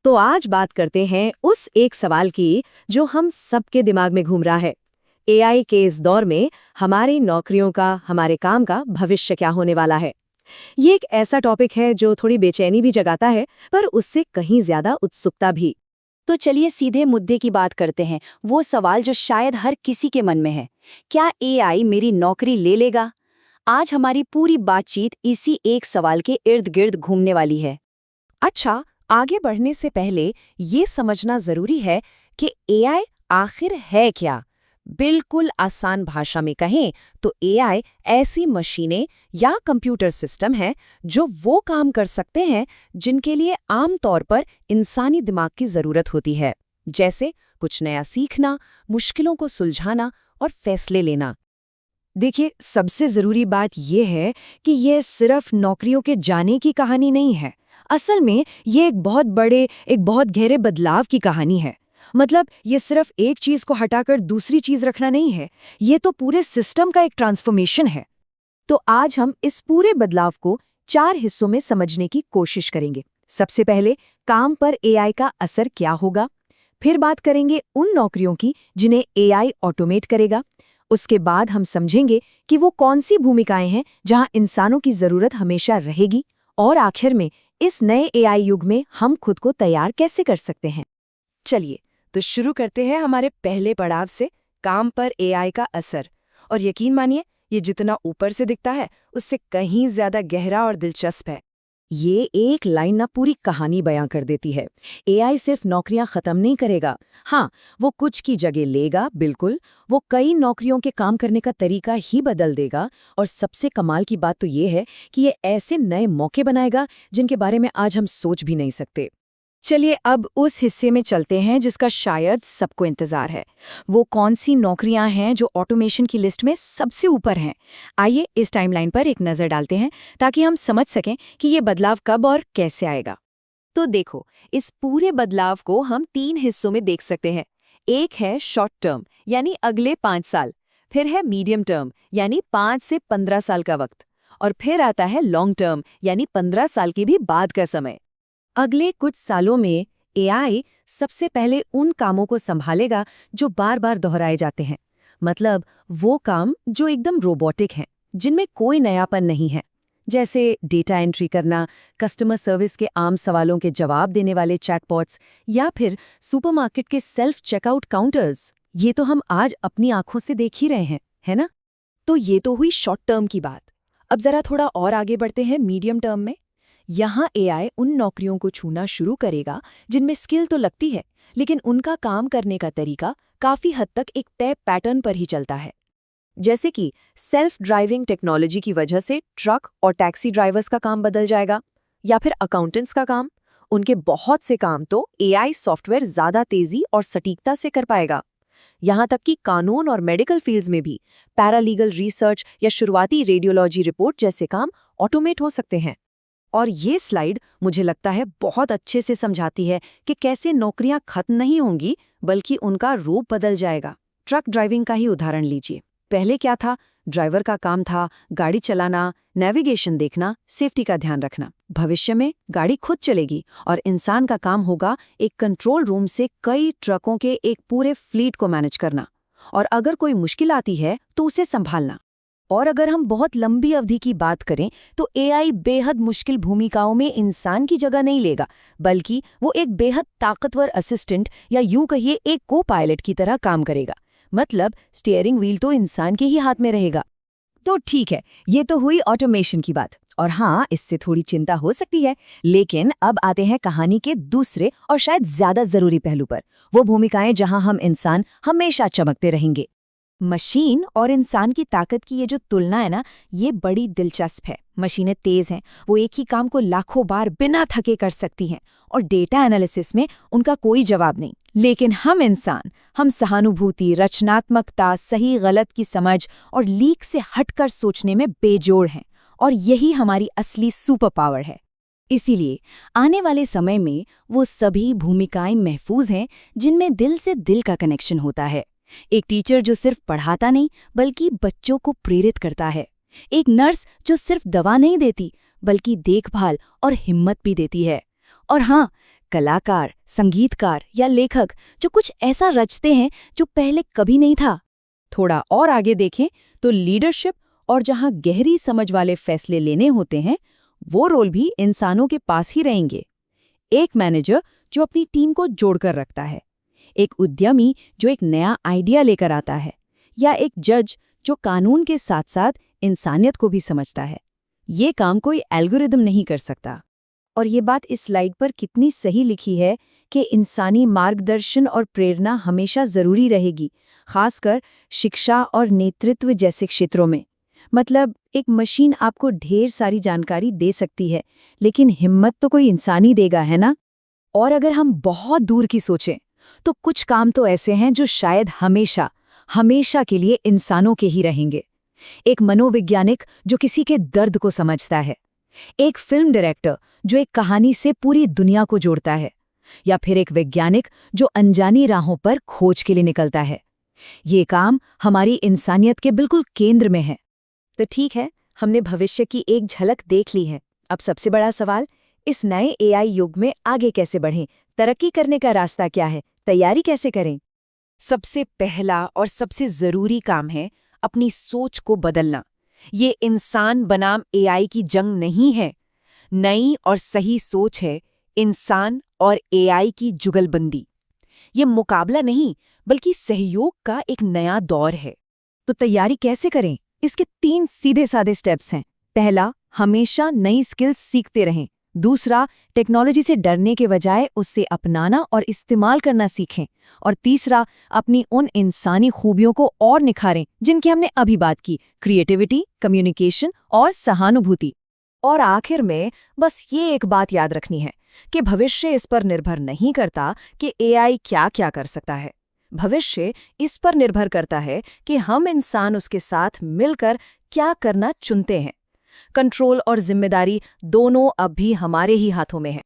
तो आज बात करते हैं उस एक सवाल की जो हम सबके दिमाग में घूम रहा है। एआई के इस दौर में हमारी नौकरियों का, हमारे काम का भविष्य क्या होने वाला है। ये एक ऐसा टॉपिक है जो थोड़ी बेचैनी भी जगाता है, पर उससे कहीं ज्यादा उत्सुकता भी। तो चलिए सीधे मुद्दे की बात करते हैं, वो सवाल जो शायद हर किसी के मन में है। क्या एआई मेरी नौकरी ले लेगा? आज हमारी पूरी बातचीत इसी एक सवाल के इर्द गिर्द घूमने वाली है। अच्छा, आगे बढ़ने से पहले ये समझना जरूरी है कि एआई आखिर है क्या। बिल्कुल आसान भाषा में कहें तो एआई ऐसी मशीनें या कंप्यूटर सिस्टम हैं जो वो काम कर सकते हैं जिनके लिए आमतौर पर इंसानी दिमाग की जरूरत होती है, जैसे कुछ नया सीखना, मुश्किलों को सुलझाना और फैसले लेना। देखिए, सबसे जरूरी बात यह है कि यह सिर्फ नौकरियों के जाने की कहानी नहीं है। असल में ये एक बहुत गहरे बदलाव की कहानी है। मतलब ये सिर्फ एक चीज को हटाकर दूसरी चीज रखना नहीं है, ये तो पूरे सिस्टम का एक ट्रांसफॉर्मेशन है। तो आज हम इस पूरे बदलाव को 4 हिस्सों में समझने की कोशिश करेंगे। सबसे पहले काम पर एआई का असर क्या होगा, फिर बात करेंगे उन नौकरियों की जिन्हें एआई ऑटोमेट करेगा। उसके बाद हम समझेंगे कि वो कौन सी भूमिकाएं हैं जहां इंसानों की जरूरत हमेशा रहेगी, और आखिर में इस नए एआई युग में हम खुद को तैयार कैसे कर सकते हैं। चलिए तो शुरू करते हैं हमारे पहले पड़ाव से, काम पर एआई का असर। और यकीन मानिए, ये जितना ऊपर से दिखता है उससे कहीं ज्यादा गहरा और दिलचस्प है। ये एक लाइन ना पूरी कहानी बयां कर देती है। एआई सिर्फ नौकरियां खत्म नहीं करेगा, हाँ, वो कुछ की जगह लेगा, बिल्कुल। वो कई नौकरियों के काम करने का तरीका ही बदल देगा। और सबसे कमाल की बात तो ये है कि ये ऐसे नए मौके बनाएगा जिनके बारे में आज हम सोच भी नहीं सकते। चलिए अब उस हिस्से में चलते हैं जिसका शायद सबको इंतजार है। वो कौन सी नौकरियां हैं जो ऑटोमेशन की लिस्ट में सबसे ऊपर हैं। आइए इस टाइमलाइन पर एक नज़र डालते हैं ताकि हम समझ सकें कि ये बदलाव कब और कैसे आएगा। तो देखो, इस पूरे बदलाव को हम 3 हिस्सों में देख सकते हैं। एक है शॉर्ट टर्म, यानी अगले 5 साल। फिर है मीडियम टर्म, यानी 5 से 15 साल का वक्त। और फिर आता है लॉन्ग टर्म, यानी 15 साल के भी बाद का समय। अगले कुछ सालों में एआई सबसे पहले उन कामों को संभालेगा जो बार बार दोहराए जाते हैं। मतलब वो काम जो एकदम रोबोटिक हैं, जिनमें कोई नयापन नहीं है, जैसे डेटा एंट्री करना, कस्टमर सर्विस के आम सवालों के जवाब देने वाले चैटबॉट्स, या फिर सुपरमार्केट के सेल्फ चेकआउट काउंटर्स। ये तो हम आज अपनी आंखों से देख ही रहे हैं, है ना? तो ये तो हुई शॉर्ट टर्म की बात। अब जरा थोड़ा और आगे बढ़ते हैं मीडियम टर्म में। यहाँ एआई उन नौकरियों को छूना शुरू करेगा जिनमें स्किल तो लगती है, लेकिन उनका काम करने का तरीका काफी हद तक एक तय पैटर्न पर ही चलता है। जैसे कि सेल्फ ड्राइविंग टेक्नोलॉजी की वजह से ट्रक और टैक्सी ड्राइवर्स का काम बदल जाएगा, या फिर अकाउंटेंट्स का काम। उनके बहुत से काम तो एआई सॉफ्टवेयर ज्यादा तेजी और सटीकता से कर पाएगा। यहाँ तक कि कानून और मेडिकल फील्ड्स में भी पैरालीगल रिसर्च या शुरुआती रेडियोलॉजी रिपोर्ट जैसे काम ऑटोमेट हो सकते हैं। और ये स्लाइड मुझे लगता है बहुत अच्छे से समझाती है कि कैसे नौकरियां खत्म नहीं होंगी, बल्कि उनका रूप बदल जाएगा। ट्रक ड्राइविंग का ही उदाहरण लीजिए। पहले क्या था? ड्राइवर का काम था गाड़ी चलाना, नेविगेशन देखना, सेफ्टी का ध्यान रखना। भविष्य में गाड़ी खुद चलेगी और इंसान का काम होगा एक कंट्रोल रूम से कई ट्रकों के एक पूरे फ्लीट को मैनेज करना, और अगर कोई मुश्किल आती है तो उसे संभालना। और अगर हम बहुत लंबी अवधि की बात करें तो एआई बेहद मुश्किल भूमिकाओं में इंसान की जगह नहीं लेगा, बल्कि वो एक बेहद ताकतवर असिस्टेंट या यूं कहिए एक को पायलट की तरह काम करेगा। मतलब स्टीयरिंग व्हील तो इंसान के ही हाथ में रहेगा। तो ठीक है, ये तो हुई ऑटोमेशन की बात, और हाँ, इससे थोड़ी चिंता हो सकती है। लेकिन अब आते हैं कहानी के दूसरे और शायद ज्यादा जरूरी पहलू पर, वो भूमिकाएं जहां हम इंसान हमेशा चमकते रहेंगे। मशीन और इंसान की ताकत की ये जो तुलना है ना, ये बड़ी दिलचस्प है। मशीनें तेज हैं, वो एक ही काम को लाखों बार बिना थके कर सकती हैं, और डेटा एनालिसिस में उनका कोई जवाब नहीं। लेकिन हम इंसान, हम सहानुभूति, रचनात्मकता, सही गलत की समझ और लीक से हटकर सोचने में बेजोड़ हैं, और यही हमारी असली सुपर पावर है। इसीलिए आने वाले समय में वो सभी भूमिकाएं महफूज हैं जिनमें दिल से दिल का कनेक्शन होता है। एक टीचर जो सिर्फ पढ़ाता नहीं बल्कि बच्चों को प्रेरित करता है। एक नर्स जो सिर्फ दवा नहीं देती बल्कि देखभाल और हिम्मत भी देती है। और हाँ, कलाकार, संगीतकार या लेखक जो कुछ ऐसा रचते हैं जो पहले कभी नहीं था। थोड़ा और आगे देखें तो लीडरशिप और जहां गहरी समझ वाले फैसले लेने होते हैं, वो रोल भी इंसानों के पास ही रहेंगे। एक मैनेजर जो अपनी टीम को जोड़कर रखता है, एक उद्यमी जो एक नया आइडिया लेकर आता है, या एक जज जो कानून के साथ साथ इंसानियत को भी समझता है। ये काम कोई एल्गोरिदम नहीं कर सकता। और ये बात इस स्लाइड पर कितनी सही लिखी है कि इंसानी मार्गदर्शन और प्रेरणा हमेशा जरूरी रहेगी, खासकर शिक्षा और नेतृत्व जैसे क्षेत्रों में। मतलब एक मशीन आपको ढेर सारी जानकारी दे सकती है, लेकिन हिम्मत तो कोई इंसान ही देगा, है ना? और अगर हम बहुत दूर की सोचें तो कुछ काम तो ऐसे हैं जो शायद हमेशा के लिए इंसानों के ही रहेंगे। एक मनोवैज्ञानिक जो किसी के दर्द को समझता है, एक फिल्म डायरेक्टर जो एक कहानी से पूरी दुनिया को जोड़ता है, या फिर एक वैज्ञानिक जो अनजानी राहों पर खोज के लिए निकलता है। ये काम हमारी इंसानियत के बिल्कुल केंद्र में है। तो ठीक है, हमने भविष्य की एक झलक देख ली है। अब सबसे बड़ा सवाल, इस नए एआई युग में आगे कैसे बढ़ें? तरक्की करने का रास्ता क्या है? तैयारी कैसे करें? सबसे पहला और सबसे जरूरी काम है अपनी सोच को बदलना। ये इंसान बनाम एआई की जंग नहीं है। नई और सही सोच है इंसान और एआई की जुगलबंदी। ये मुकाबला नहीं, बल्कि सहयोग का एक नया दौर है। तो तैयारी कैसे करें? इसके 3 सीधे साधे स्टेप्स हैं। पहला, हमेशा नई स्किल्स सीखते रहें। दूसरा, टेक्नोलॉजी से डरने के बजाय उससे अपनाना और इस्तेमाल करना सीखें। और तीसरा, अपनी उन इंसानी खूबियों को और निखारें जिनकी हमने अभी बात की, क्रिएटिविटी, कम्युनिकेशन और सहानुभूति। और आखिर में बस ये एक बात याद रखनी है कि भविष्य इस पर निर्भर नहीं करता कि एआई क्या-क्या कर सकता है। भविष्य इस पर निर्भर करता है कि हम इंसान उसके साथ मिलकर क्या करना चुनते हैं। कंट्रोल और जिम्मेदारी दोनों अब भी हमारे ही हाथों में है।